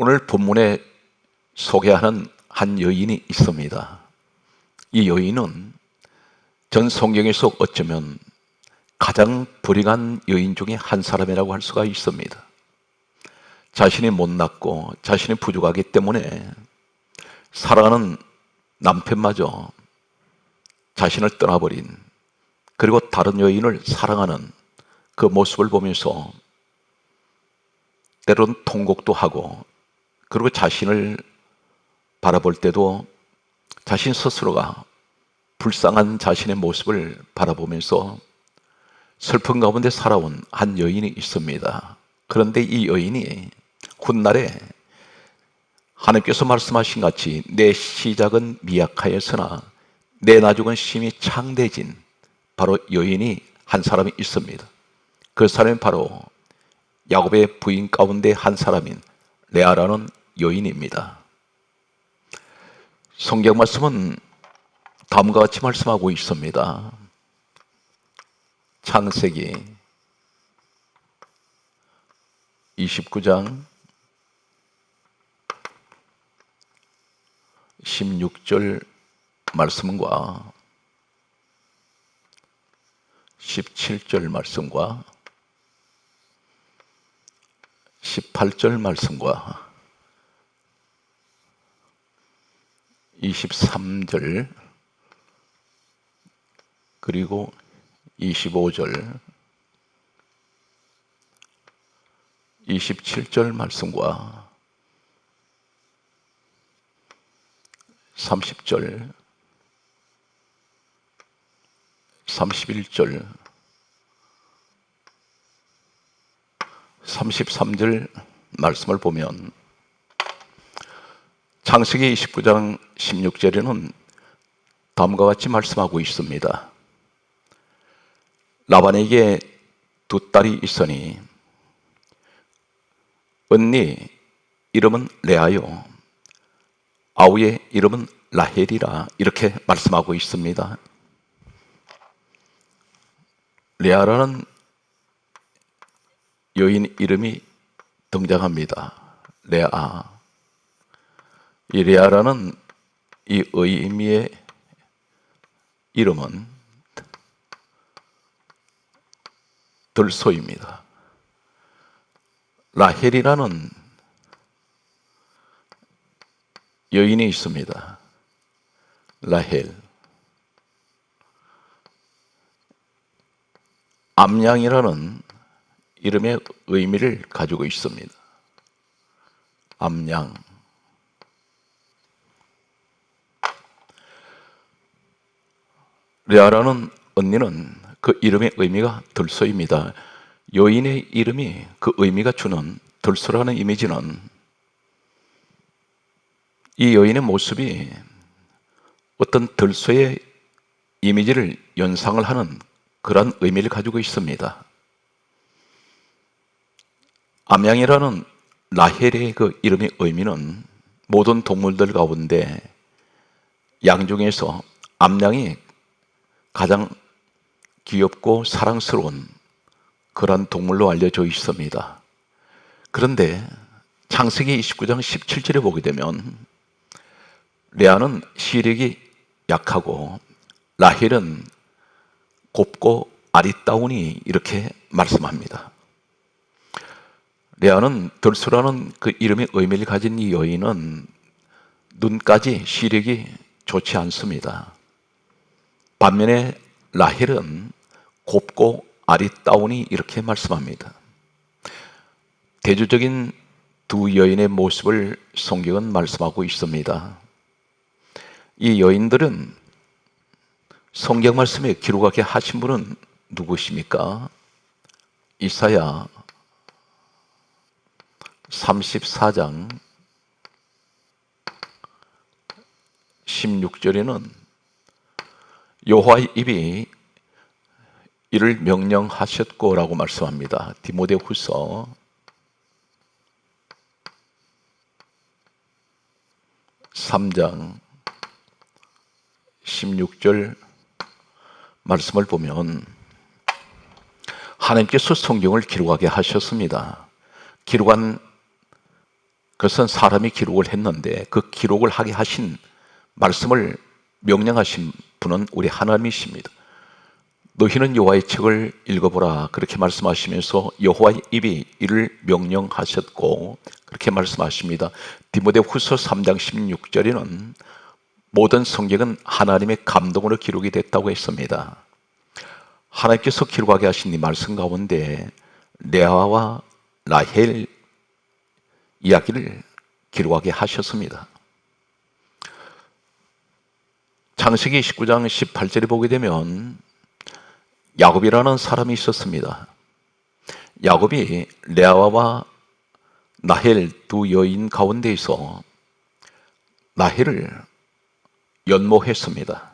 오늘 본문에 소개하는 한 여인이 있습니다. 이 여인은 전 성경에서 어쩌면 가장 불행한 여인 중에 한 사람이라고 할 수가 있습니다. 자신이 못났고 자신이 부족하기 때문에 사랑하는 남편마저 자신을 떠나버린, 그리고 다른 여인을 사랑하는 그 모습을 보면서 때로는 통곡도 하고, 그리고 자신을 바라볼 때도 자신 스스로가 불쌍한 자신의 모습을 바라보면서 슬픈 가운데 살아온 한 여인이 있습니다. 그런데 이 여인이 훗날에 하나님께서 말씀하신 같이 내 시작은 미약하였으나 내 나중은 심히 창대해진 바로 여인이 한 사람이 있습니다. 그 사람이 바로 야곱의 부인 가운데 한 사람인 레아라는 여인입니다. 성경 말씀은 다음과 같이 말씀하고 있습니다. 창세기 29장 16절 말씀과 17절 말씀과 18절 말씀과 23절 그리고 25절 27절 말씀과 30절 31절 33절 말씀을 보면 창세기 29장 16절에는 다음과 같이 말씀하고 있습니다. 라반에게 두 딸이 있으니 언니 이름은 레아요, 아우의 이름은 라헬이라, 이렇게 말씀하고 있습니다. 레아라는 여인 이름이 등장합니다. 레아. 이 레아라는 이 의미의 이름은 들소입니다. 라헬이라는 여인이 있습니다. 라헬. 암양이라는 이름의 의미를 가지고 있습니다. 암양. 레아라는 언니는 그 이름의 의미가 들소입니다. 여인의 이름이 그 의미가 주는 들소라는 이미지는 이 여인의 모습이 어떤 들소의 이미지를 연상을 하는 그런 의미를 가지고 있습니다. 암양이라는 라헬의 그 이름의 의미는 모든 동물들 가운데 양 중에서 암양이 가장 귀엽고 사랑스러운 그런 동물로 알려져 있습니다. 그런데 창세기 29장 17절에 보게 되면 레아는 시력이 약하고 라헬은 곱고 아리따우니, 이렇게 말씀합니다. 레아는 들소라는 그 이름의 의미를 가진 이 여인은 눈까지 시력이 좋지 않습니다. 반면에 라헬은 곱고 아리따우니, 이렇게 말씀합니다. 대조적인 두 여인의 모습을 성경은 말씀하고 있습니다. 이 여인들은 성경 말씀에 기록하게 하신 분은 누구십니까? 이사야 34장 16절에는 여호와의 입이 이를 명령하셨고 라고 말씀합니다. 디모데후서 3장 16절 말씀을 보면 하나님께서 성경을 기록하게 하셨습니다. 기록한 그것은 사람이 기록을 했는데 그 기록을 하게 하신 말씀을 명령하신 분은 우리 하나님이십니다. 너희는 여호와의 책을 읽어보라 그렇게 말씀하시면서 여호와의 입이 이를 명령하셨고 그렇게 말씀하십니다. 디모데후서 3장 16절에는 모든 성경은 하나님의 감동으로 기록이 됐다고 했습니다. 하나님께서 기록하게 하신 이 말씀 가운데 레아와 라헬 이야기를 기록하게 하셨습니다. 창세기 19장 18절에 보게 되면 야곱이라는 사람이 있었습니다. 야곱이 레아와 라헬 두 여인 가운데에서 라헬을 연모했습니다.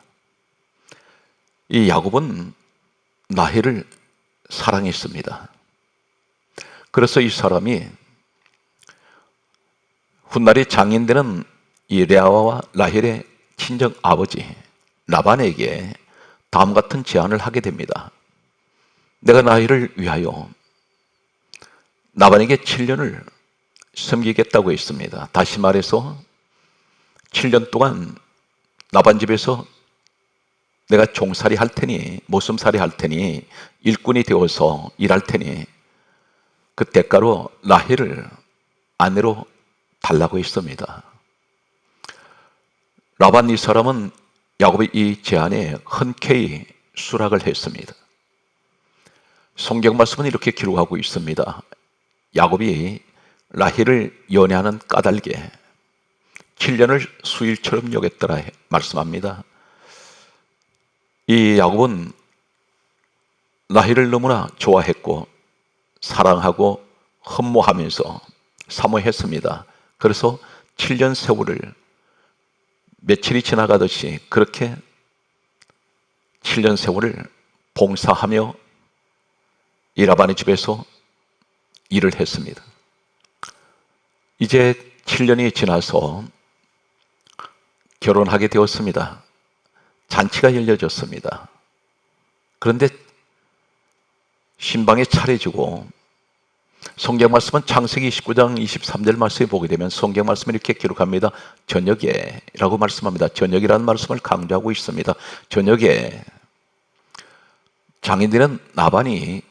이 야곱은 라헬을 사랑했습니다. 그래서 이 사람이 훗날에 장인되는 이 레아와 라헬의 친정 아버지 라반에게 다음 같은 제안을 하게 됩니다. 내가 라헬을 위하여 라반에게 7년을 섬기겠다고 했습니다. 다시 말해서 7년 동안 라반 집에서 내가 종살이 할 테니, 모슴살이 할 테니, 일꾼이 되어서 일할 테니 그 대가로 라헬을 아내로 달라고 했습니다. 라반 이 사람은 야곱의 이 제안에 흔쾌히 수락을 했습니다. 성경 말씀은 이렇게 기록하고 있습니다. 야곱이 라헬을 연애하는 까닭에 7년을 수일처럼 여겼더라 말씀합니다. 이 야곱은 라헬을 너무나 좋아했고 사랑하고 흠모하면서 사모했습니다. 그래서 7년 세월을 며칠이 지나가듯이 그렇게 7년 세월을 봉사하며 이 라반의 집에서 일을 했습니다. 이제 7년이 지나서 결혼하게 되었습니다. 잔치가 열려졌습니다. 그런데 신방이 차려지고 성경 말씀은 창세기 19장 23절 말씀에 보게 되면 성경 말씀을 이렇게 기록합니다. 저녁에 라고 말씀합니다. 저녁이라는 말씀을 강조하고 있습니다. 저녁에 장인들은 라반이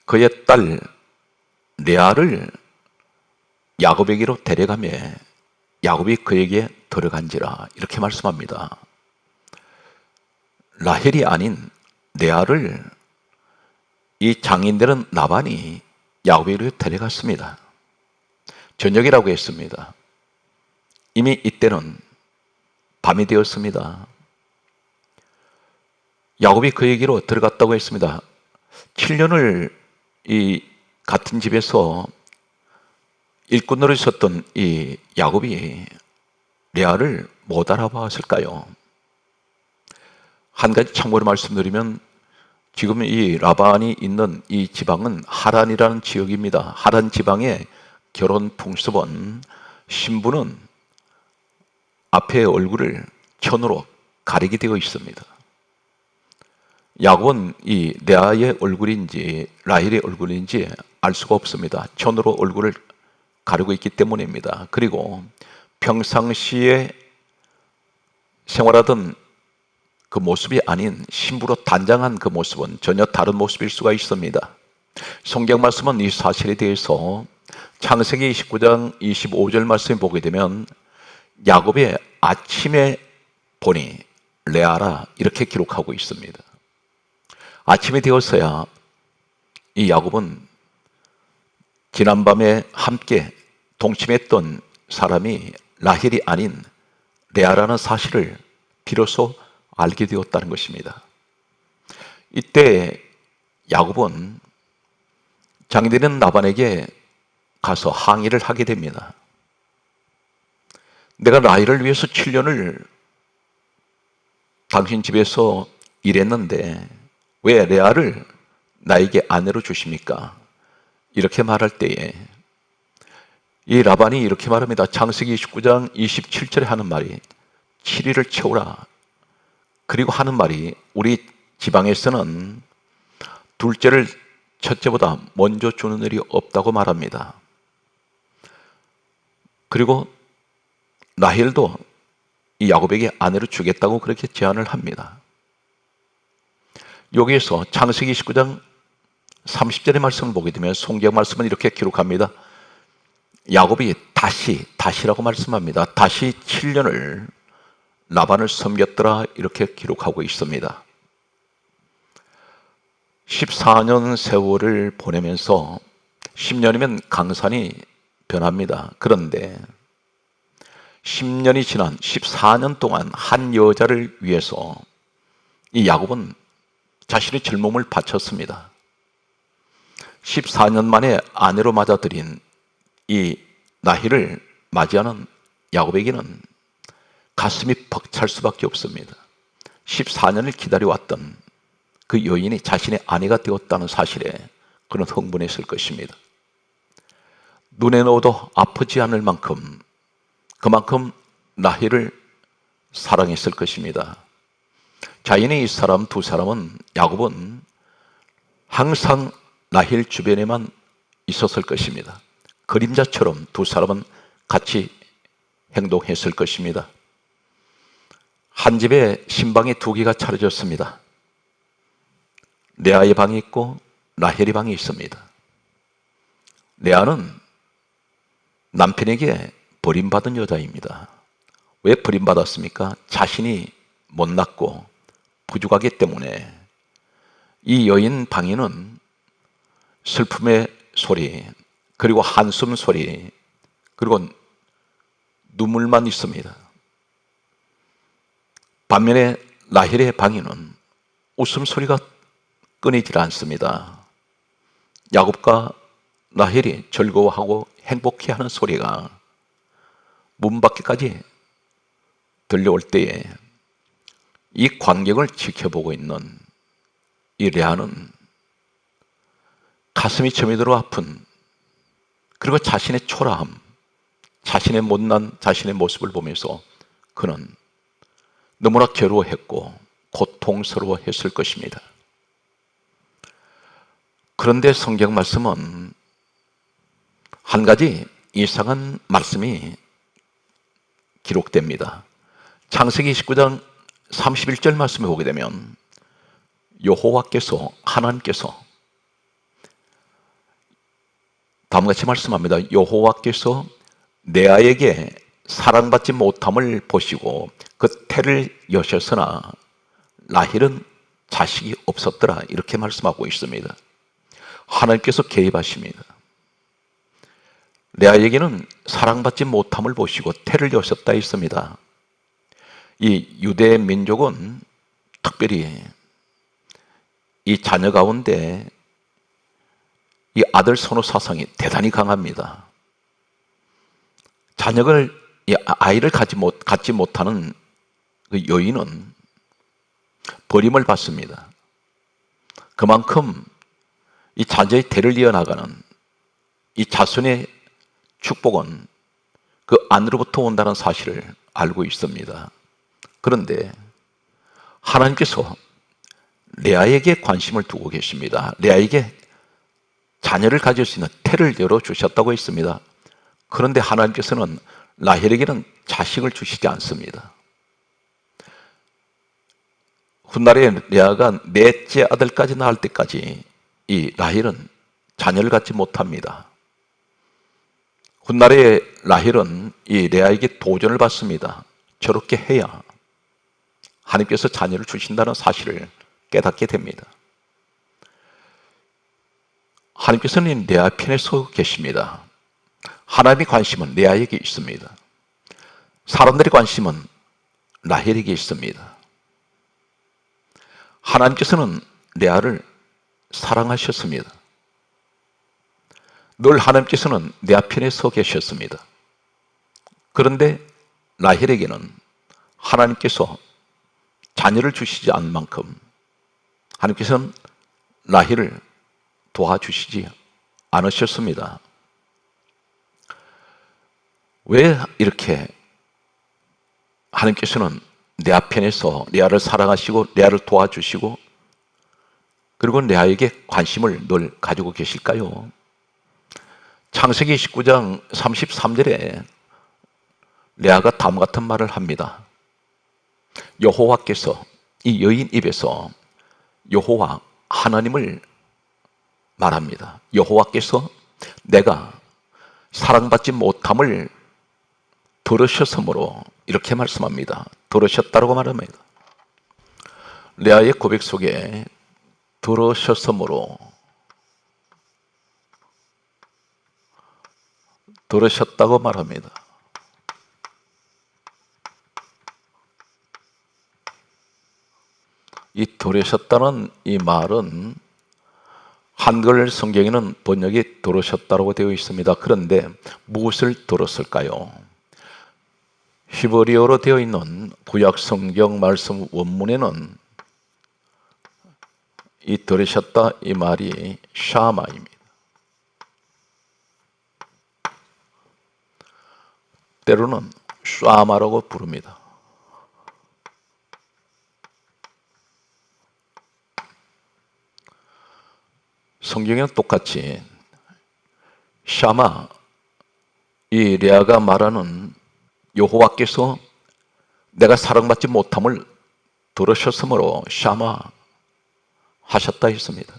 그의 딸 레아를 야곱에게로 데려가며 야곱이 그에게 들어간지라 이렇게 말씀합니다. 라헬이 아닌 레아를 이 장인들은 라반이 야곱에게로 데려갔습니다. 저녁이라고 했습니다. 이미 이때는 밤이 되었습니다. 야곱이 그에게로 들어갔다고 했습니다. 7년을 이 같은 집에서 일꾼으로 있었던 이 야곱이 레아를 못 알아봤을까요? 한 가지 참고로 말씀드리면 지금 이 라반이 있는 이 지방은 하란이라는 지역입니다. 하란 지방의 결혼 풍습은 신부는 앞에 얼굴을 천으로 가리게 되어 있습니다. 야곱은 이 레아의 얼굴인지 라헬의 얼굴인지 알 수가 없습니다. 천으로 얼굴을 가리고 있기 때문입니다. 그리고 평상시에 생활하던 그 모습이 아닌 신부로 단장한 그 모습은 전혀 다른 모습일 수가 있습니다. 성경 말씀은 이 사실에 대해서 창세기 29장 25절 말씀을 보게 되면 야곱의 아침에 보니 레아라 이렇게 기록하고 있습니다. 아침이 되었어야 이 야곱은 지난밤에 함께 동침했던 사람이 라헬이 아닌 레아라는 사실을 비로소 알게 되었다는 것입니다. 이때 야곱은 장인되는 라반에게 가서 항의를 하게 됩니다. 내가 라헬을 위해서 7년을 당신 집에서 일했는데 왜 레아를 나에게 아내로 주십니까? 이렇게 말할 때에 이 라반이 이렇게 말합니다. 창세기 19장 27절에 하는 말이 7일을 채우라. 그리고 하는 말이 우리 지방에서는 둘째를 첫째보다 먼저 주는 일이 없다고 말합니다. 그리고 라헬도 이 야곱에게 아내를 주겠다고 그렇게 제안을 합니다. 여기에서 창세기 29장 30절의 말씀을 보게 되면 성경 말씀은 이렇게 기록합니다. 야곱이 다시라고 말씀합니다. 다시 7년을 라반을 섬겼더라 이렇게 기록하고 있습니다. 14년 세월을 보내면서 10년이면 강산이 변합니다. 그런데 10년이 지난 14년 동안 한 여자를 위해서 이 야곱은 자신의 젊음을 바쳤습니다. 14년 만에 아내로 맞아들인 이 라헬을 맞이하는 야곱에게는 가슴이 벅찰 수밖에 없습니다. 14년을 기다려왔던 그 여인이 자신의 아내가 되었다는 사실에 그는 흥분했을 것입니다. 눈에 넣어도 아프지 않을 만큼 그만큼 라헬을 사랑했을 것입니다. 자연의 이 사람 두 사람은 야곱은 항상 라헬 주변에만 있었을 것입니다. 그림자처럼 두 사람은 같이 행동했을 것입니다. 한 집에 신방이 두 개가 차려졌습니다. 레아의 방이 있고 라헬의 방이 있습니다. 레아는 남편에게 버림받은 여자입니다. 왜 버림받았습니까? 자신이 못났고 부족하기 때문에. 이 여인 방에는 슬픔의 소리, 그리고 한숨 소리, 그리고 눈물만 있습니다. 반면에 라헬의 방에는 웃음소리가 끊이질 않습니다. 야곱과 라헬이 즐거워하고 행복해하는 소리가 문 밖에까지 들려올 때에 이 광경을 지켜보고 있는 이 레아는 가슴이 저미도록 아픈, 그리고 자신의 초라함, 자신의 못난 자신의 모습을 보면서 그는 너무나 괴로워했고 고통스러워했을 것입니다. 그런데 성경 말씀은 한 가지 이상한 말씀이 기록됩니다. 창세기 29장 31절 말씀을 보게 되면 여호와께서, 하나님께서 다음같이 말씀합니다. 여호와께서 레아에게 사랑받지 못함을 보시고 그 태를 여셨으나 라헬은 자식이 없었더라 이렇게 말씀하고 있습니다. 하나님께서 개입하십니다. 레아에게는 사랑받지 못함을 보시고 태를 여셨다 했습니다. 이 유대 민족은 특별히 이 자녀 가운데 이 아들 선호 사상이 대단히 강합니다. 아이를 갖지 못하는 그 여인은 버림을 받습니다. 그만큼 이 자녀의 대를 이어나가는 이 자손의 축복은 그 안으로부터 온다는 사실을 알고 있습니다. 그런데 하나님께서 레아에게 관심을 두고 계십니다. 레아에게 자녀를 가질 수 있는 태를 열어주셨다고 했습니다. 그런데 하나님께서는 라헬에게는 자식을 주시지 않습니다. 훗날에 레아가 넷째 아들까지 낳을 때까지 이 라헬은 자녀를 갖지 못합니다. 훗날에 라헬은 이 레아에게 도전을 받습니다. 저렇게 해야 하나님께서 자녀를 주신다는 사실을 깨닫게 됩니다. 하나님께서는 레아 편에 서 계십니다. 하나님의 관심은 레아에게 있습니다. 사람들의 관심은 라헬에게 있습니다. 하나님께서는 레아를 사랑하셨습니다. 늘 하나님께서는 레아 편에 서 계셨습니다. 그런데 라헬에게는 하나님께서 자녀를 주시지 않은 만큼 하나님께서는 라헬을 도와주시지 않으셨습니다. 왜 이렇게 하나님께서는 레아 편에서 레아를 사랑하시고 레아를 도와주시고 그리고 레아에게 관심을 늘 가지고 계실까요? 창세기 19장 33절에 레아가 다음과 같은 말을 합니다. 여호와께서 이 여인 입에서 여호와 하나님을 말합니다. 여호와께서 내가 사랑받지 못함을 들으셨으므로 이렇게 말씀합니다. 들으셨다고 말합니다. 레아의 고백 속에 들으셨으므로, 들으셨다고 말합니다. 이 들으셨다는 이 말은 한글 성경에는 번역이 들으셨다고 되어 있습니다. 그런데 무엇을 들었을까요? 히브리어로 되어 있는 구약 성경 말씀 원문에는 이 들으셨다 이 말이 샤마입니다. 때로는 샤마라고 부릅니다. 성경에는 똑같이 샤마, 이 레아가 말하는 여호와께서 내가 사랑받지 못함을 들으셨으므로 샤마 하셨다 했습니다.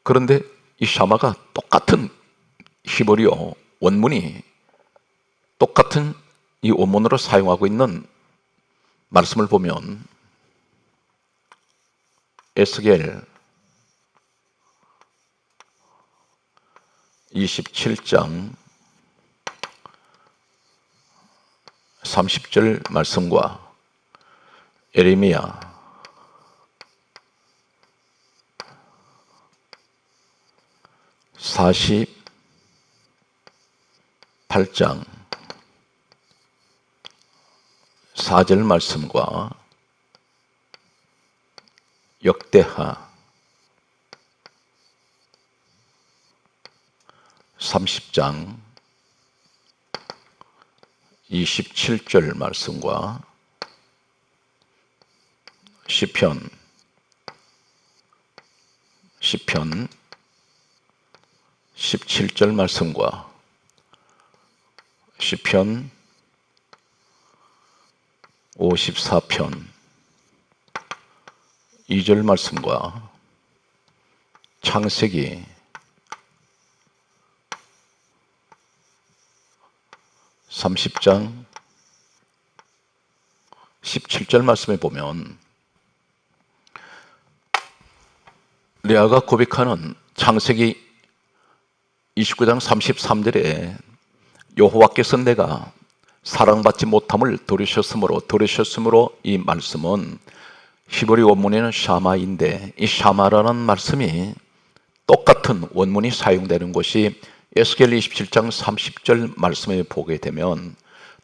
그런데 이 샤마가 똑같은 히브리어 원문이 똑같은 이 원문으로 사용하고 있는 말씀을 보면 에스겔 27장 30절 말씀과 예레미야 48장 4절 말씀과 역대하 30장 27절 말씀과 시편 17절 말씀과 시편 54편 2절 말씀과 창세기 30장 17절 말씀에 보면 레아가 고백하는 창세기 29장 33절에 여호와께서 내가 사랑받지 못함을 들으셨으므로 이 말씀은 히브리 원문에는 샤마인데 이 샤마라는 말씀이 똑같은 원문이 사용되는 것이 에스겔 27장 30절 말씀에 보게 되면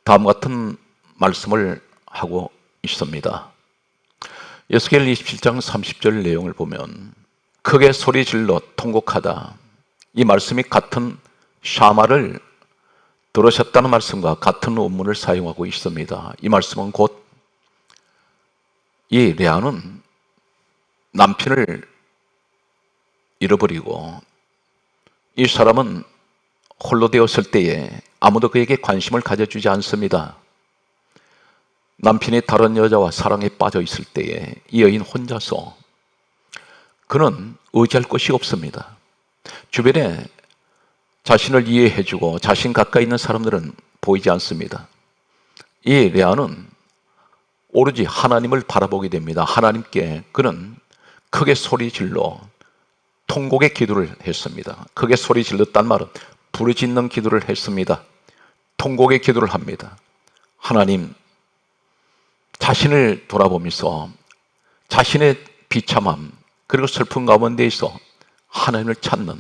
다음과 같은 말씀을 하고 있습니다. 에스겔 27장 30절 내용을 보면 크게 소리질러 통곡하다, 이 말씀이 같은 샤마를 들으셨다는 말씀과 같은 원문을 사용하고 있습니다. 이 말씀은 곧 이 레아는 남편을 잃어버리고 이 사람은 홀로 되었을 때에 아무도 그에게 관심을 가져주지 않습니다. 남편이 다른 여자와 사랑에 빠져 있을 때에 이 여인 혼자서, 그는 의지할 곳이 없습니다. 주변에 자신을 이해해주고 자신 가까이 있는 사람들은 보이지 않습니다. 이 레아는 오로지 하나님을 바라보게 됩니다. 하나님께 그는 크게 소리질러 통곡의 기도를 했습니다. 크게 소리 질렀단 말은 부르짖는 기도를 했습니다. 통곡의 기도를 합니다. 하나님, 자신을 돌아보면서 자신의 비참함 그리고 슬픔 가운데에서 하나님을 찾는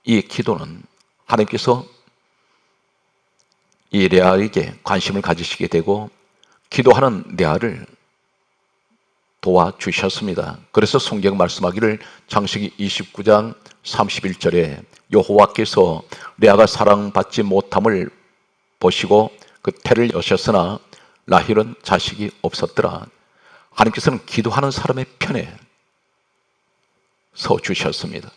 이 기도는 하나님께서 이 레아에게 관심을 가지시게 되고 기도하는 레아를 도와주셨습니다. 그래서 성경 말씀하기를 창세기 29장 31절에 여호와께서 레아가 사랑받지 못함을 보시고 그 태를 여셨으나 라헬은 자식이 없었더라. 하나님께서는 기도하는 사람의 편에 서 주셨습니다.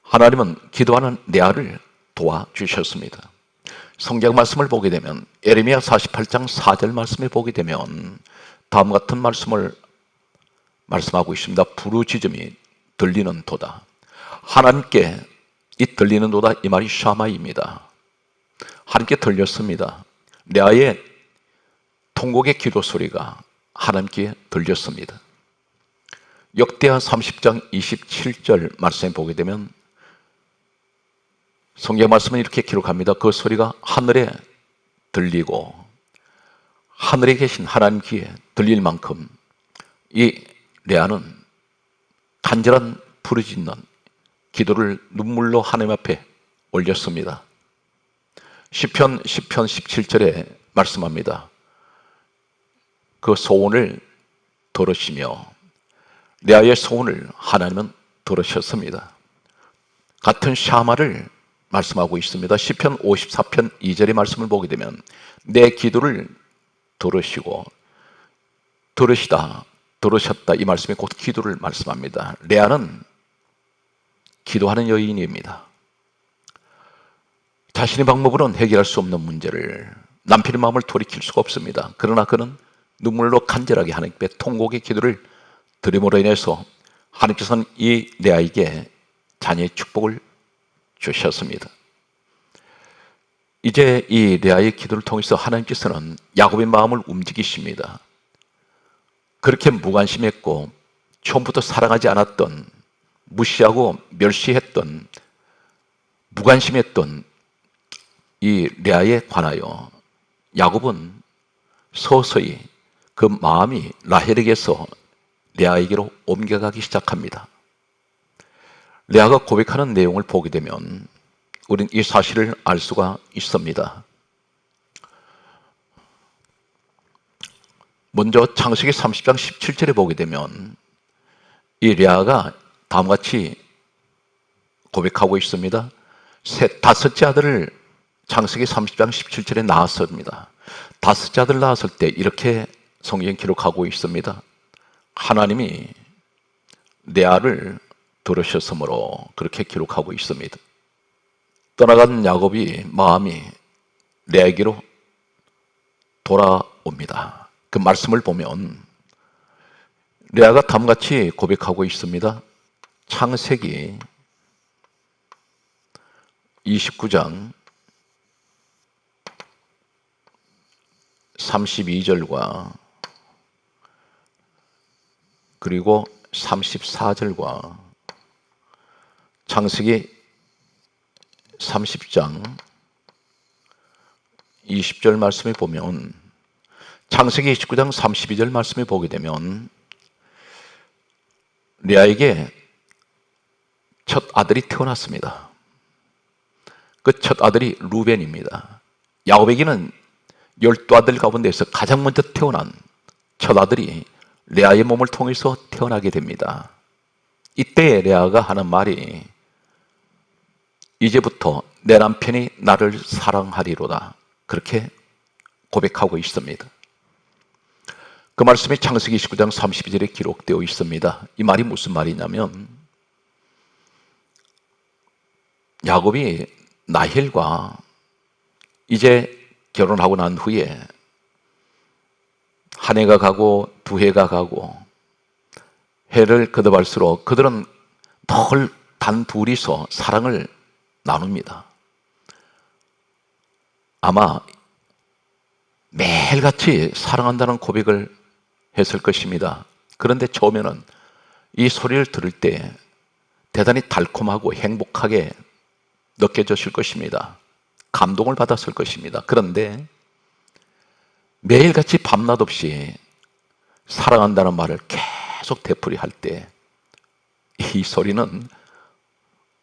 하나님은 기도하는 레아를 도와주셨습니다. 성경 말씀을 보게 되면 예레미야 48장 4절 말씀에 보게 되면 다음 같은 말씀을 말씀하고 있습니다. 부르짖음이 들리는 도다. 하나님께 이 들리는 도다, 이 말이 샤마입니다. 하나님께 들렸습니다. 레아의 통곡의 기도 소리가 하나님께 들렸습니다. 역대하 30장 27절 말씀에 보게 되면 성경 말씀은 이렇게 기록합니다. 그 소리가 하늘에 들리고 하늘에 계신 하나님 귀에 들릴 만큼 이 레아는 간절한 부르짖는 기도를 눈물로 하나님 앞에 올렸습니다. 시편 17절에 말씀합니다. 그 소원을 들으시며 레아의 소원을 하나님은 들으셨습니다. 같은 샤마를 말씀하고 있습니다. 시편 54편 2절의 말씀을 보게 되면 내 기도를 들으시고 들으셨다 이 말씀이 곧 기도를 말씀합니다. 레아는 기도하는 여인입니다. 자신의 방법으로는 해결할 수 없는 문제를 남편의 마음을 돌이킬 수가 없습니다. 그러나 그는 눈물로 간절하게 하나님께 통곡의 기도를 드림으로 인해서 하나님께서는 이 레아에게 자녀의 축복을 주셨습니다. 이제 이 레아의 기도를 통해서 하나님께서는 야곱의 마음을 움직이십니다. 그렇게 무관심했고 처음부터 사랑하지 않았던, 무시하고 멸시했던, 무관심했던 이 레아에 관하여 야곱은 서서히 그 마음이 라헬에게서 레아에게로 옮겨가기 시작합니다. 레아가 고백하는 내용을 보게 되면 우리는 이 사실을 알 수가 있습니다. 먼저 창세기 30장 17절에 보게 되면 이 레아가 다음과 같이 고백하고 있습니다. 다섯째 아들을 창세기 30장 17절에 낳았습니다. 다섯째 아들 낳았을 때 이렇게 성경 기록하고 있습니다. 하나님이 레아를 들으셨으므로 그렇게 기록하고 있습니다. 떠나간 야곱이 마음이 레아에게로 돌아옵니다. 그 말씀을 보면 레아가 다음같이 고백하고 있습니다. 창세기 29장 32절과 그리고 34절과 창세기 30장 20절 말씀에 보면 창세기 29장 32절 말씀에 보게 되면 레아에게 첫 아들이 태어났습니다. 그 첫 아들이 루벤입니다. 야곱에게는 12아들 가운데서 가장 먼저 태어난 첫 아들이 레아의 몸을 통해서 태어나게 됩니다. 이때 레아가 하는 말이 이제부터 내 남편이 나를 사랑하리로다. 그렇게 고백하고 있습니다. 그 말씀이 창세기 29장 32절에 기록되어 있습니다. 이 말이 무슨 말이냐면 야곱이 라헬과 이제 결혼하고 난 후에 한 해가 가고 두 해가 가고 해를 거듭할수록 그들은 늘 단 둘이서 사랑을 나눕니다. 아마 매일같이 사랑한다는 고백을 했을 것입니다. 그런데 처음에는 이 소리를 들을 때 대단히 달콤하고 행복하게 느껴졌을 것입니다. 감동을 받았을 것입니다. 그런데 매일같이 밤낮 없이 사랑한다는 말을 계속 되풀이할 때 이 소리는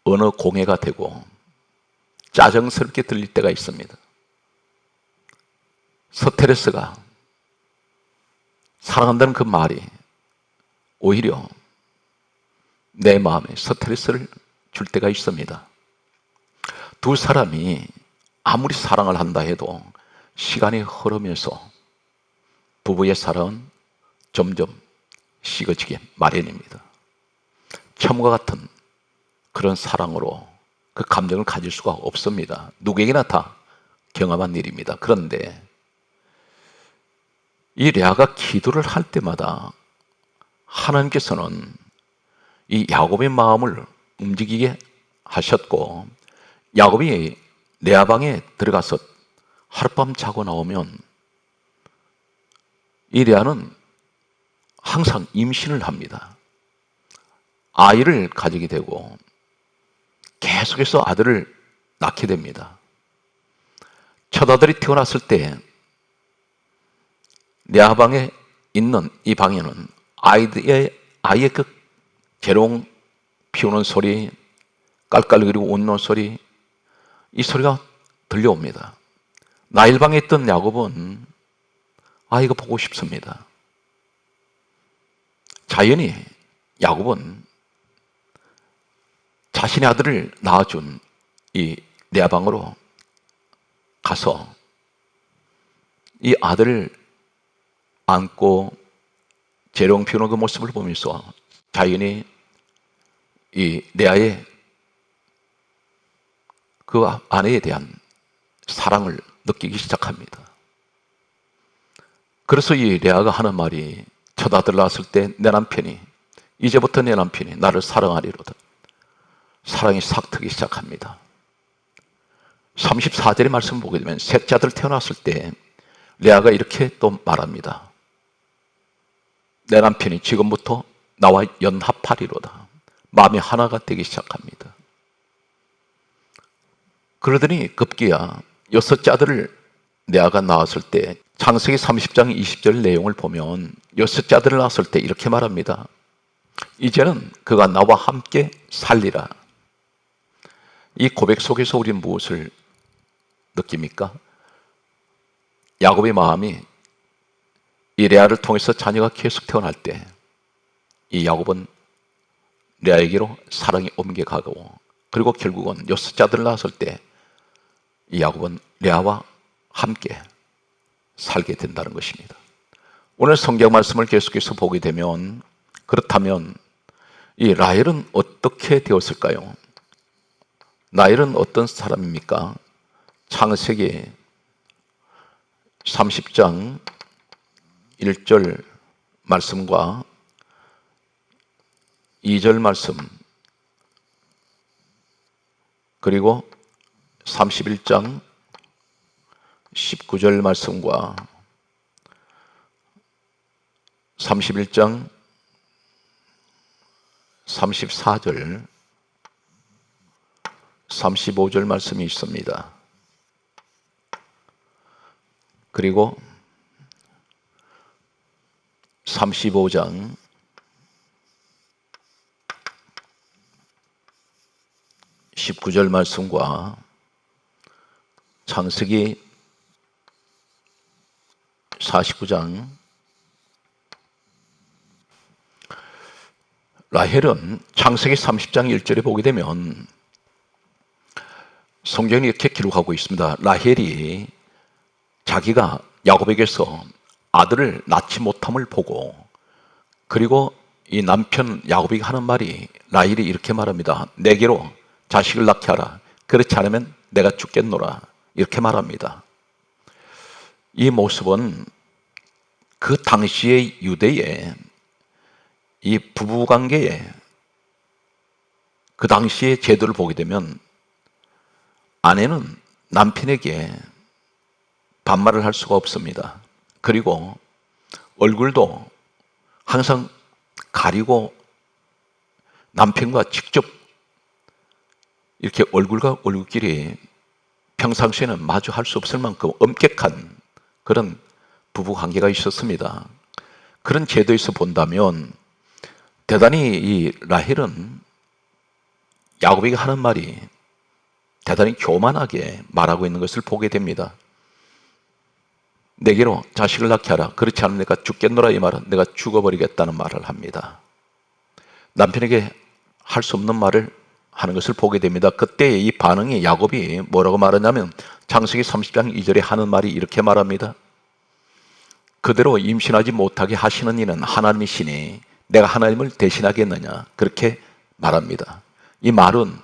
어느 공해가 되고 짜증스럽게 들릴 때가 있습니다. 스트레스가 사랑한다는 그 말이 오히려 내 마음에 스트레스를 줄 때가 있습니다. 두 사람이 아무리 사랑을 한다 해도 시간이 흐르면서 부부의 사랑은 점점 식어지게 마련입니다. 처음과 같은 그런 사랑으로 그 감정을 가질 수가 없습니다. 누구에게나 다 경험한 일입니다. 그런데 이 레아가 기도를 할 때마다 하나님께서는 이 야곱의 마음을 움직이게 하셨고, 야곱이 레아 방에 들어가서 하룻밤 자고 나오면 이 레아는 항상 임신을 합니다. 아이를 가지게 되고 계속해서 아들을 낳게 됩니다. 첫 아들이 태어났을 때 레아 방에 있는 이 방에는 아이의 그 재롱 피우는 소리, 깔깔거리고 웃는 소리, 이 소리가 들려옵니다. 라헬방에 있던 야곱은 아이가 보고 싶습니다. 자연히 야곱은 자신의 아들을 낳아준 이 레아 방으로 가서 이 아들을 안고 재롱 피우는 그 모습을 보면서 자연히 이 레아의 그 아내에 대한 사랑을 느끼기 시작합니다. 그래서 이 레아가 하는 말이, 첫 아들 낳았을 때 내 남편이, 이제부터 내 남편이 나를 사랑하리로다. 사랑이 싹트기 시작합니다. 34절의 말씀을 보게 되면 셋째 아들 태어났을 때 레아가 이렇게 또 말합니다. 내 남편이 지금부터 나와 연합하리로다. 마음이 하나가 되기 시작합니다. 그러더니 급기야 여섯째 아들을 레아가 낳았을 때 창세기 30장 20절 내용을 보면 여섯째 아들을 낳았을 때 이렇게 말합니다. 이제는 그가 나와 함께 살리라. 이 고백 속에서 우리는 무엇을 느낍니까? 야곱의 마음이 이 레아를 통해서 자녀가 계속 태어날 때 이 야곱은 레아에게로 사랑이 옮겨가고, 그리고 결국은 여섯째 아들을 낳았을 때 이 야곱은 레아와 함께 살게 된다는 것입니다. 오늘 성경 말씀을 계속해서 보게 되면, 그렇다면 이 라헬은 어떻게 되었을까요? 라헬은 어떤 사람입니까? 창세기 30장 1절 말씀과 2절 말씀, 그리고 31장 19절 말씀과 31장 34절 35절 말씀이 있습니다. 그리고 35장 19절 말씀과 창세기 49장, 라헬은 창세기 30장 1절에 보게 되면 성경이 이렇게 기록하고 있습니다. 라헬이 자기가 야곱에게서 아들을 낳지 못함을 보고, 그리고 이 남편 야곱이 하는 말이, 라헬이 이렇게 말합니다. 내게로 자식을 낳게 하라. 그렇지 않으면 내가 죽겠노라. 이렇게 말합니다. 이 모습은 그 당시의 유대의 이 부부관계에, 그 당시의 제도를 보게 되면 아내는 남편에게 반말을 할 수가 없습니다. 그리고 얼굴도 항상 가리고 남편과 직접 이렇게 얼굴과 얼굴끼리 평상시에는 마주할 수 없을 만큼 엄격한 그런 부부 관계가 있었습니다. 그런 제도에서 본다면 대단히 이 라헬은 야곱에게 하는 말이 대단히 교만하게 말하고 있는 것을 보게 됩니다. 내게로 자식을 낳게 하라. 그렇지 않으면 내가 죽겠노라. 이 말은 내가 죽어버리겠다는 말을 합니다. 남편에게 할 수 없는 말을 하는 것을 보게 됩니다. 그때 이 반응이, 야곱이 뭐라고 말하냐면 창세기 30장 2절에 하는 말이 이렇게 말합니다. 그대로 임신하지 못하게 하시는 이는 하나님이시니 내가 하나님을 대신하겠느냐. 그렇게 말합니다. 이 말은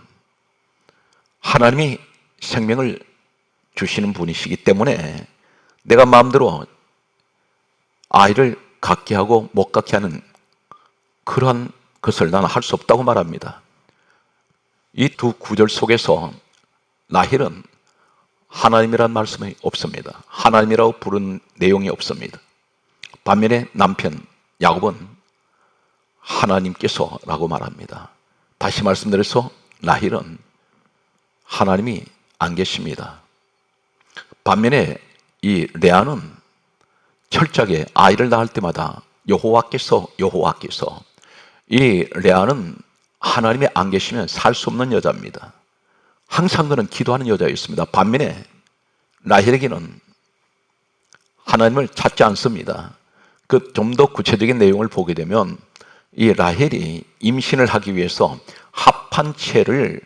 하나님이 생명을 주시는 분이시기 때문에 내가 마음대로 아이를 갖게 하고 못 갖게 하는 그러한 것을 나는 할 수 없다고 말합니다. 이 두 구절 속에서 라헬은 하나님이란 말씀이 없습니다. 하나님이라고 부른 내용이 없습니다. 반면에 남편 야곱은 하나님께서 라고 말합니다. 다시 말씀드려서 라헬은 하나님이 안 계십니다. 반면에 이 레아는 철저하게 아이를 낳을 때마다 여호와께서 이 레아는 하나님이 안 계시면 살 수 없는 여자입니다. 항상 그는 기도하는 여자였습니다. 반면에 라헬에게는 하나님을 찾지 않습니다. 그 좀 더 구체적인 내용을 보게 되면 이 라헬이 임신을 하기 위해서 합판체를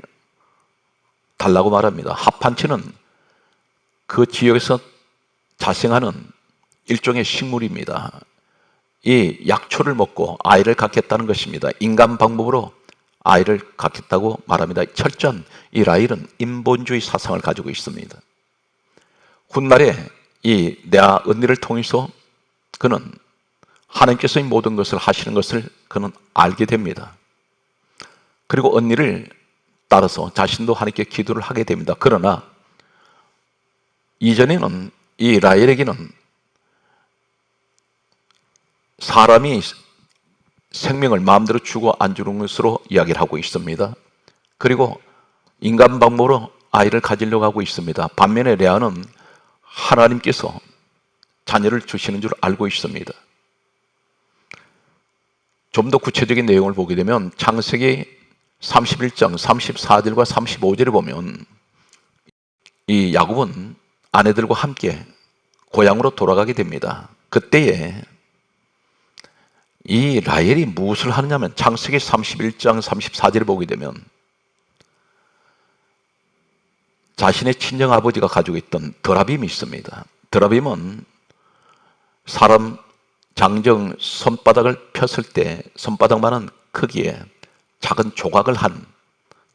달라고 말합니다. 합판체는 그 지역에서 자생하는 일종의 식물입니다. 이 약초를 먹고 아이를 갖겠다는 것입니다. 인간 방법으로 아이를 갖겠다고 말합니다. 철저한 이 라헬은 인본주의 사상을 가지고 있습니다. 훗날에 이 레아 언니를 통해서 그는 하나님께서 이 모든 것을 하시는 것을 그는 알게 됩니다. 그리고 언니를 따라서 자신도 하나님께 기도를 하게 됩니다. 그러나 이전에는 이 라헬에게는 사람이 생명을 마음대로 주고 안 주는 것으로 이야기를 하고 있습니다. 그리고 인간 방법으로 아이를 가지려고 하고 있습니다. 반면에 레아는 하나님께서 자녀를 주시는 줄 알고 있습니다. 좀 더 구체적인 내용을 보게 되면 창세기 31장 34절과 35절에 보면 이 야곱은 아내들과 함께 고향으로 돌아가게 됩니다. 그때에 이 라헬이 무엇을 하느냐면 창세기 31장 34절을 보게 되면 자신의 친정아버지가 가지고 있던 드라빔이 있습니다. 드라빔은 사람 장정 손바닥을 폈을 때 손바닥만한 크기의 작은 조각을 한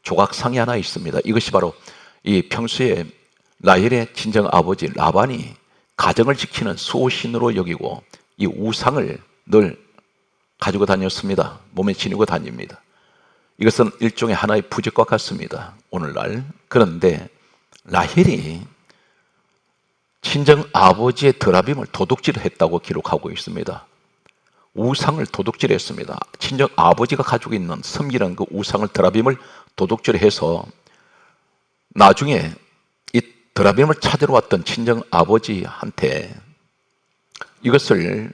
조각상이 하나 있습니다. 이것이 바로 이 평소에 라헬의 친정아버지 라반이 가정을 지키는 수호신으로 여기고 이 우상을 늘 가지고 다녔습니다. 몸에 지니고 다닙니다. 이것은 일종의 하나의 부적과 같습니다. 오늘날. 그런데 라헬이 친정 아버지의 드라빔을 도둑질을 했다고 기록하고 있습니다. 우상을 도둑질했습니다. 친정 아버지가 가지고 있는 섬기는 그 우상을 드라빔을 도둑질해서 나중에 이 드라빔을 찾으러 왔던 친정 아버지한테 이것을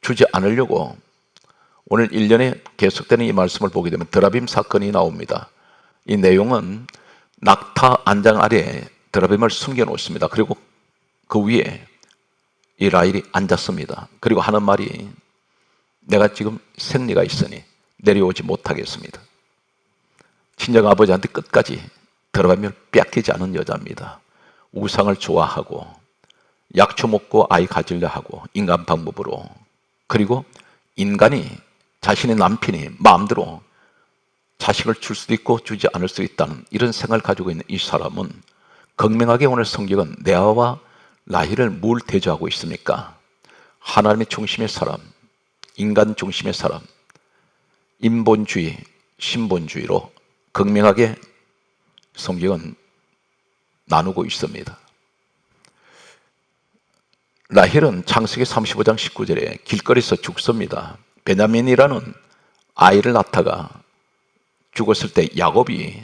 주지 않으려고 오늘 1년에 계속되는 이 말씀을 보게 되면 드라빔 사건이 나옵니다. 이 내용은 낙타 안장 아래에 드라빔을 숨겨 놓습니다. 그리고 그 위에 이 라헬이 앉았습니다. 그리고 하는 말이 내가 지금 생리가 있으니 내려오지 못하겠습니다. 친정 아버지한테 끝까지 드라빔을 뺏기지 않은 여자입니다. 우상을 좋아하고 약초 먹고 아이 가지려 하고 인간 방법으로, 그리고 인간이 자신의 남편이 마음대로 자식을 줄 수도 있고 주지 않을 수 있다는 이런 생각을 가지고 있는 이 사람은 극명하게 오늘 성경은 레아와 라헬을 뭘 대조하고 있습니까? 하나님의 중심의 사람, 인간 중심의 사람, 인본주의, 신본주의로 극명하게 성경은 나누고 있습니다. 라헬은 창세기 35장 19절에 길거리에서 죽습니다. 베냐민이라는 아이를 낳다가 죽었을 때 야곱이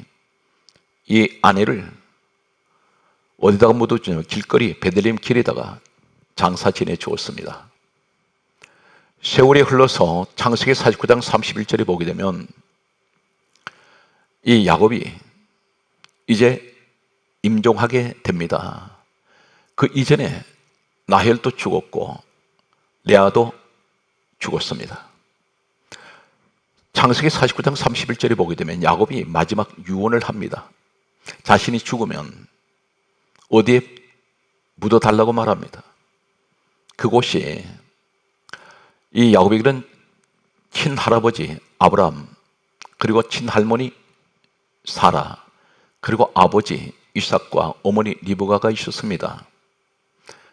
이 아내를 어디다가 묻어주냐면 길거리 베들레헴 길에다가 장사 지내 주었습니다. 세월이 흘러서 창세기 49장 31절에 보게 되면 이 야곱이 이제 임종하게 됩니다. 그 이전에 라헬도 죽었고 레아도 죽었습니다. 창세기 49장 31절에 보게 되면 야곱이 마지막 유언을 합니다. 자신이 죽으면 어디에 묻어달라고 말합니다. 그곳이 이 야곱에게는 친할아버지 아브라함, 그리고 친할머니 사라, 그리고 아버지 이삭과 어머니 리브가가 있었습니다.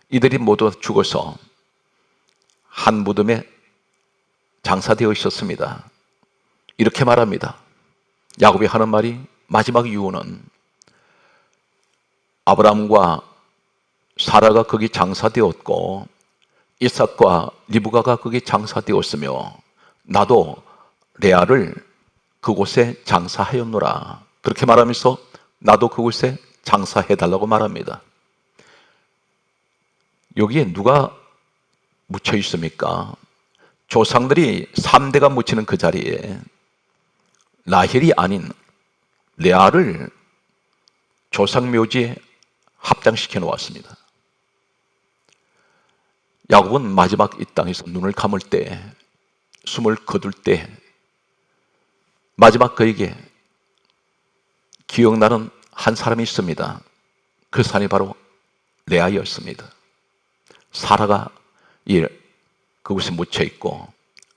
이들이 모두 죽어서 한 무덤에 장사되어 있었습니다. 이렇게 말합니다. 야곱이 하는 말이 마지막 이유는 아브라함과 사라가 거기 장사되었고 이삭과 리브가가 거기 장사되었으며 나도 레아를 그곳에 장사하였노라. 그렇게 말하면서 나도 그곳에 장사해달라고 말합니다. 여기에 누가 묻혀 있습니까? 조상들이 3대가 묻히는 그 자리에 라헬이 아닌 레아를 조상묘지에 합장시켜 놓았습니다. 야곱은 마지막 이 땅에서 눈을 감을 때, 숨을 거둘 때 마지막 그에게 기억나는 한 사람이 있습니다. 그 사람이 바로 레아였습니다. 사라가 그곳에 묻혀 있고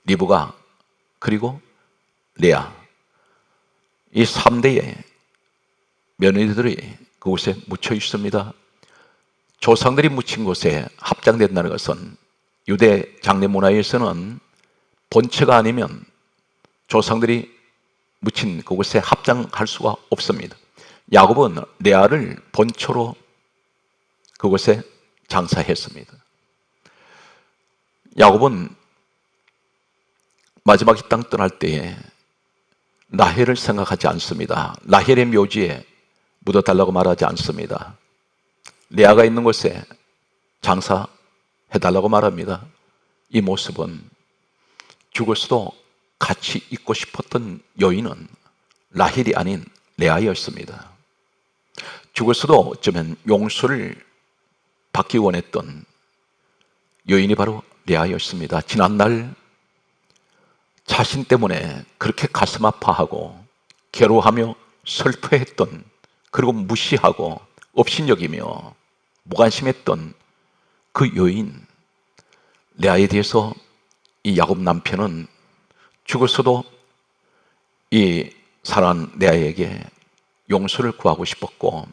리브가 그리고 레아, 이 3대의 며느리들이 그곳에 묻혀 있습니다. 조상들이 묻힌 곳에 합장된다는 것은 유대 장례 문화에서는 본체가 아니면 조상들이 묻힌 그곳에 합장할 수가 없습니다. 야곱은 레아를 본초로 그곳에 장사했습니다. 야곱은 마지막 이 땅 떠날 때에 라헬을 생각하지 않습니다. 라헬의 묘지에 묻어달라고 말하지 않습니다. 레아가 있는 곳에 장사해달라고 말합니다. 이 모습은 죽었어도 같이 있고 싶었던 여인은 라헬이 아닌 레아였습니다. 죽었어도 어쩌면 용서를 받기 원했던 여인이 바로 레아였습니다. 지난날 자신 때문에 그렇게 가슴 아파하고 괴로워하며 슬퍼했던, 그리고 무시하고 업신여기며 무관심했던 그 여인 레아에 대해서 이 야곱 남편은 죽었어도 이 사랑하는 레아에게 용서를 구하고 싶었고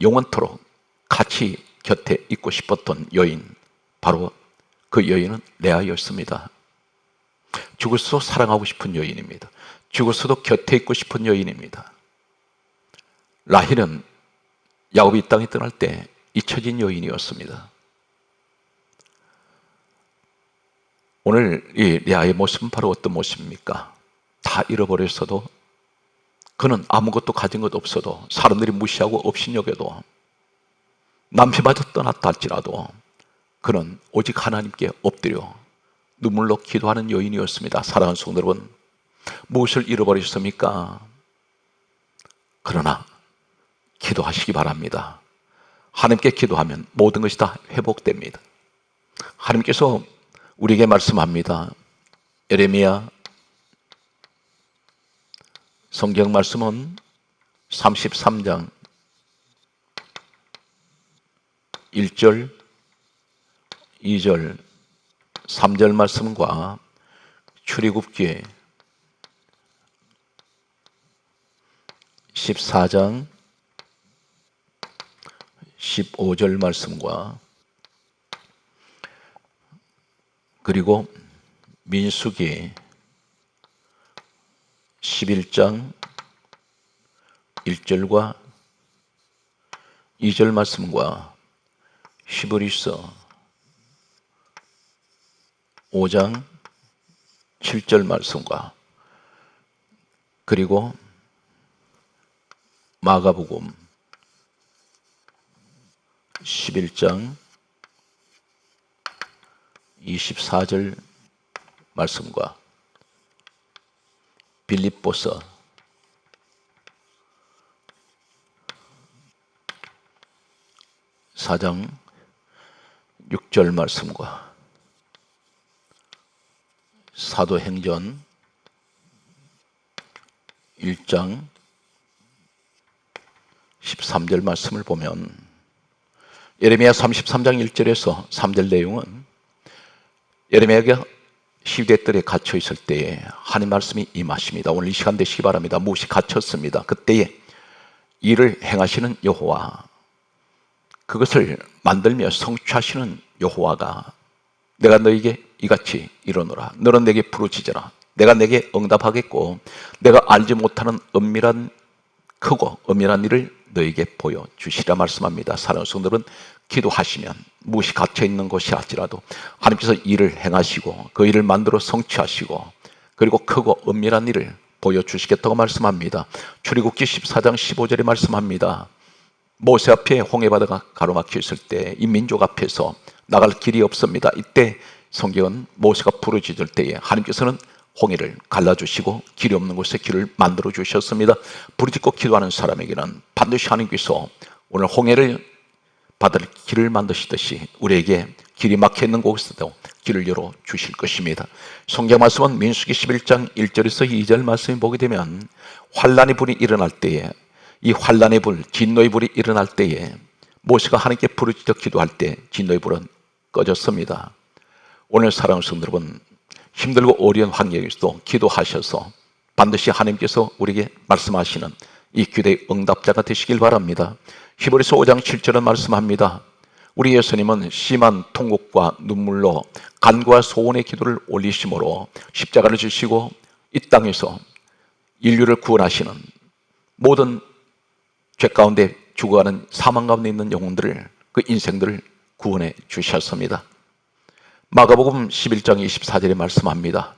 영원토록 같이 곁에 있고 싶었던 여인, 바로 그 여인은 레아였습니다. 죽었어도 사랑하고 싶은 여인입니다. 죽었어도 곁에 있고 싶은 여인입니다. 라헬은 야곱이 이 땅에 떠날 때 잊혀진 여인이었습니다. 오늘 이 레아의 모습은 바로 어떤 모습입니까? 다 잃어버렸어도, 그는 아무것도 가진 것 없어도, 사람들이 무시하고 업신여겨도, 남편마저 떠났다 할지라도 그는 오직 하나님께 엎드려 눈물로 기도하는 여인이었습니다. 사랑하는 성도 여러분, 무엇을 잃어버렸습니까? 그러나 기도하시기 바랍니다. 하나님께 기도하면 모든 것이 다 회복됩니다. 하나님께서 우리에게 말씀합니다. 예레미야 성경 말씀은 33장 1절, 2절, 3절 말씀과 출애굽기 14장 15절 말씀과 그리고 민수기 11장 1절과 2절 말씀과 히브리서 5장 7절 말씀과 그리고 마가복음 11장 24절 말씀과 빌립보서 4장 6절 말씀과 사도행전 1장 13절 말씀을 보면 예레미야 33장 1절에서 3절 내용은 예레미야가 시대들에 갇혀 있을 때에 하나님 말씀이 임하십니다. 오늘 이 시간 되시기 바랍니다. 무엇이 갇혔습니다. 그때에 일을 행하시는 여호와, 그것을 만들며 성취하시는 여호와가 내가 너에게 이같이 이르노라. 너는 내게 부르짖어라. 내가 내게 응답하겠고 내가 알지 못하는 은밀한 크고 엄밀한 일을 너에게 보여주시라 말씀합니다. 사랑하는 성도들은 기도하시면 무엇이 갇혀있는 것이 할지라도 하나님께서 일을 행하시고 그 일을 만들어 성취하시고 그리고 크고 엄밀한 일을 보여주시겠다고 말씀합니다. 출애굽기 14장 15절에 말씀합니다. 모세 앞에 홍해바다가 가로막혀 있을 때 이 민족 앞에서 나갈 길이 없습니다. 이때 성경은 모세가 부르짖을 때에 하나님께서는 홍해를 갈라주시고 길이 없는 곳에 길을 만들어 주셨습니다. 부르짖고 기도하는 사람에게는 반드시 하나님께서 오늘 홍해를 받을 길을 만드시듯이 우리에게 길이 막혀 있는 곳에도 길을 열어 주실 것입니다. 성경 말씀은 민수기 11장 1절에서 2절 말씀을 보게 되면 환란의 불이 일어날 때에 이 환란의 불, 진노의 불이 일어날 때에 모세가 하나님께 부르짖어 기도할 때 진노의 불은 꺼졌습니다. 오늘 사랑하는 성도 여러분, 힘들고 어려운 환경에서도 기도하셔서 반드시 하나님께서 우리에게 말씀하시는 이 기도의 응답자가 되시길 바랍니다. 히브리서 5장 7절은 말씀합니다. 우리 예수님은 심한 통곡과 눈물로 간구와 소원의 기도를 올리심으로 십자가를 지시고 이 땅에서 인류를 구원하시는 모든 죄 가운데 죽어가는 사망 가운데 있는 영혼들을 그 인생들을 구원해 주셨습니다. 마가복음 11장 24절에 말씀합니다.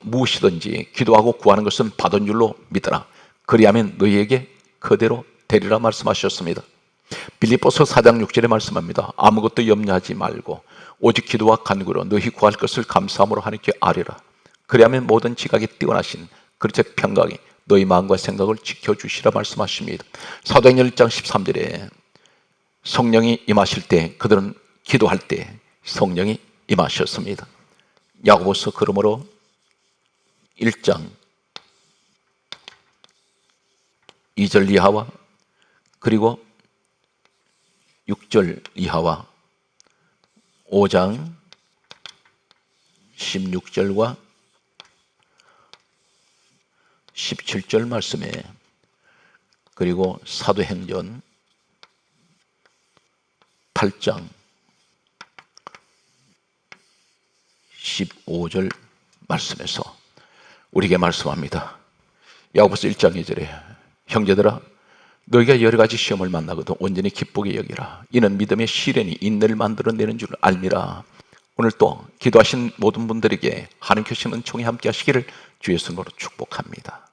무엇이든지 기도하고 구하는 것은 받은 줄로 믿어라. 그리하면 너희에게 그대로 되리라 말씀하셨습니다. 빌립보서 4장 6절에 말씀합니다. 아무것도 염려하지 말고 오직 기도와 간구로 너희 구할 것을 감사함으로 하나님께 아뢰라. 그리하면 모든 지각에 뛰어나신 그리스도의 평강이 너희 마음과 생각을 지켜주시라 말씀하십니다. 사도행전 1장 13절에 성령이 임하실 때 그들은 기도할 때 성령이 임하셨습니다. 야고보서 그러므로 1장 2절 이하와 그리고 6절 이하와 5장 16절과 17절 말씀에 그리고 사도행전 8장 15절 말씀에서 우리에게 말씀합니다. 야고보서 1장 2절에 형제들아 너희가 여러 가지 시험을 만나거든 온전히 기쁘게 여기라. 이는 믿음의 시련이 인내를 만들어내는 줄 알미라. 오늘 또 기도하신 모든 분들에게 하나님께서 은총이 함께 하시기를 주의 이름으로 축복합니다.